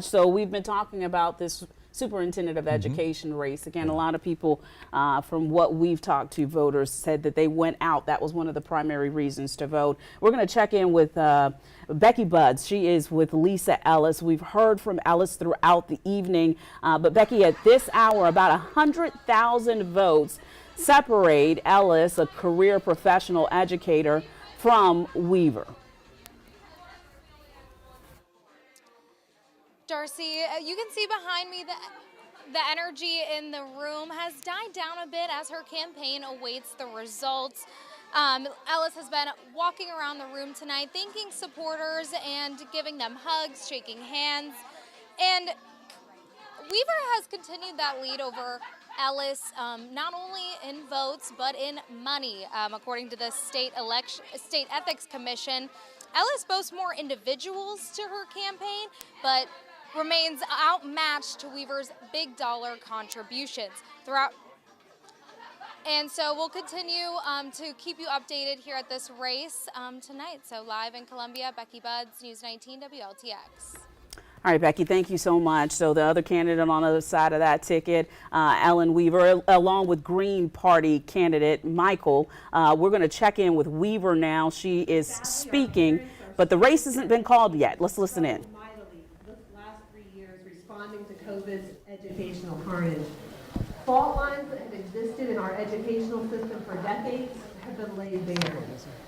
So we've been talking about this Superintendent of Education race. Again, a lot of people, from what we've talked to, voters said that they went out. That was one of the primary reasons to vote. We're going to check in with Becky Buds. She is with Lisa Ellis. We've heard from Ellis throughout the evening, but Becky, at this hour, about 100,000 votes separate Ellis, a career professional educator, from Weaver. Darcy, you can see behind me the energy in the room has died down a bit as her campaign awaits the results. Ellis has been walking around the room tonight, thanking supporters and giving them hugs, shaking hands. And Weaver has continued that lead over Ellis, not only in votes, but in money. According to the State Ethics Commission, Ellis boasts more individuals to her campaign, but remains outmatched to Weaver's big dollar contributions throughout. And so we'll continue to keep you updated here at this race tonight. So live in Columbia, Becky Buds, News 19 WLTX. All right, Becky, thank you so much. So the other candidate on the other side of that ticket, Ellen Weaver, along with Green Party candidate Michael. We're going to check in with Weaver now. She is speaking, but the race hasn't been called yet. Let's listen in. Responding to COVID's educational carnage. Fault lines that have existed in our educational system for decades have been laid bare.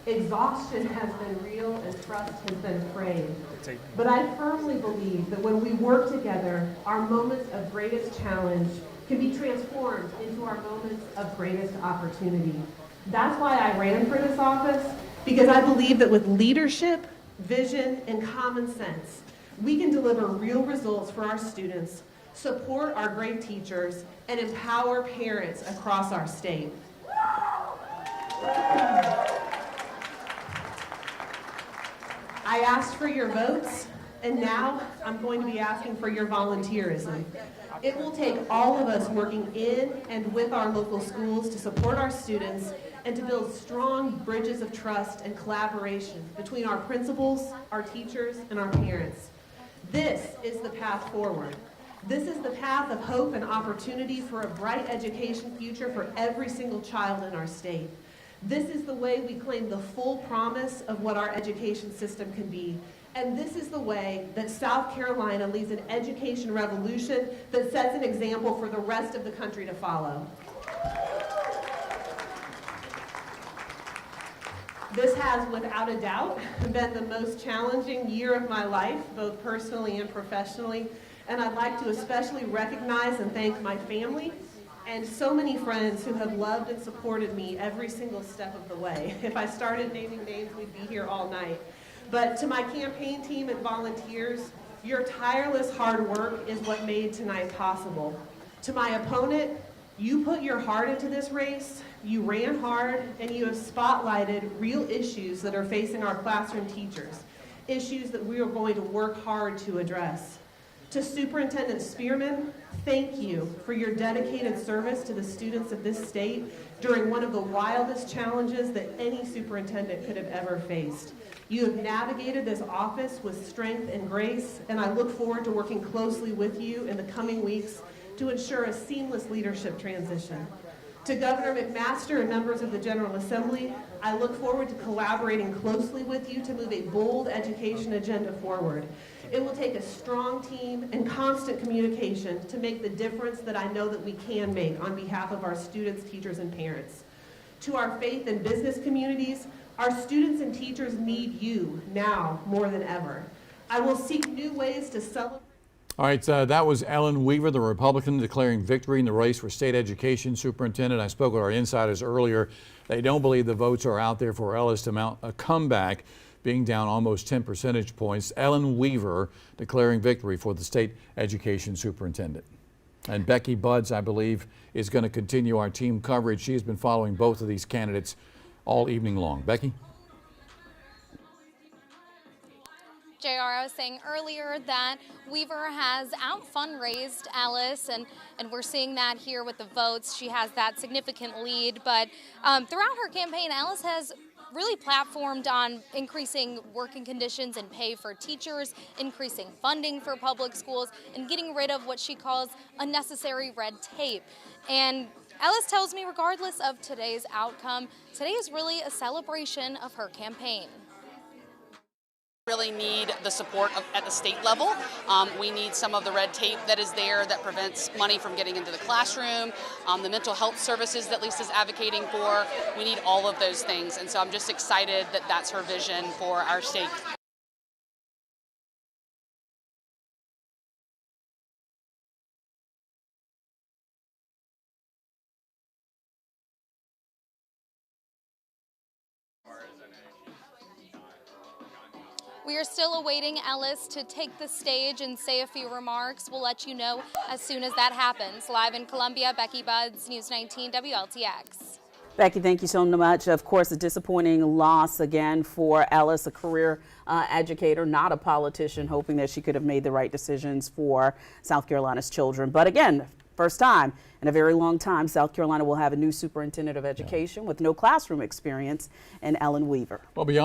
Exhaustion has been real and trust has been frayed. But I firmly believe that when we work together, our moments of greatest challenge can be transformed into our moments of greatest opportunity. That's why I ran for this office, because I believe that with leadership, vision, and common sense, we can deliver real results for our students, support our great teachers, and empower parents across our state. I asked for your votes, and now I'm going to be asking for your volunteerism. It will take all of us working in and with our local schools to support our students and to build strong bridges of trust and collaboration between our principals, our teachers, and our parents. This is the path forward. This is the path of hope and opportunity for a bright education future for every single child in our state. This is the way we claim the full promise of what our education system can be. And this is the way that South Carolina leads an education revolution that sets an example for the rest of the country to follow. This has, without a doubt, been the most challenging year of my life, both personally and professionally, and I'd like to especially recognize and thank my family and so many friends who have loved and supported me every single step of the way. If I started naming names, we'd be here all night. But to my campaign team and volunteers, your tireless hard work is what made tonight possible. To my opponent, you put your heart into this race, you ran hard, and you have spotlighted real issues that are facing our classroom teachers, issues that we are going to work hard to address. To Superintendent Spearman, thank you for your dedicated service to the students of this state during one of the wildest challenges that any superintendent could have ever faced. You have navigated this office with strength and grace, and I look forward to working closely with you in the coming weeks to ensure a seamless leadership transition. To Governor McMaster and members of the General Assembly, I look forward to collaborating closely with you to move a bold education agenda forward. It will take a strong team and constant communication to make the difference that I know that we can make on behalf of our students, teachers, and parents. To our faith and business communities, our students and teachers need you now more than ever. I will seek new ways to celebrate. All right, that was Ellen Weaver, the Republican, declaring victory in the race for state education superintendent. I spoke with our insiders earlier. They don't believe the votes are out there for Ellis to mount a comeback, being down almost 10 percentage points. Ellen Weaver declaring victory for the state education superintendent. And Becky Buds, I believe, is going to continue our team coverage. She has been following both of these candidates all evening long. Becky? JR, I was saying earlier that Weaver has out-fundraised Ellis, and we're seeing that here with the votes. She has that significant lead, but throughout her campaign, Ellis has really platformed on increasing working conditions and pay for teachers, increasing funding for public schools, and getting rid of what she calls unnecessary red tape. And Ellis tells me regardless of today's outcome, today is really a celebration of her campaign. Really need the support at the state level. We need some of the red tape that is there that prevents money from getting into the classroom, the mental health services that Lisa's advocating for. We need all of those things, and so I'm just excited that that's her vision for our state. We are still awaiting Ellis to take the stage and say a few remarks. We'll let you know as soon as that happens. Live in Columbia, Becky Buds, News 19 WLTX. Becky, thank you so much. Of course, a disappointing loss again for Ellis, a career educator, not a politician, hoping that she could have made the right decisions for South Carolina's children. But again, first time in a very long time, South Carolina will have a new superintendent of education with no classroom experience in Ellen Weaver. Well, beyond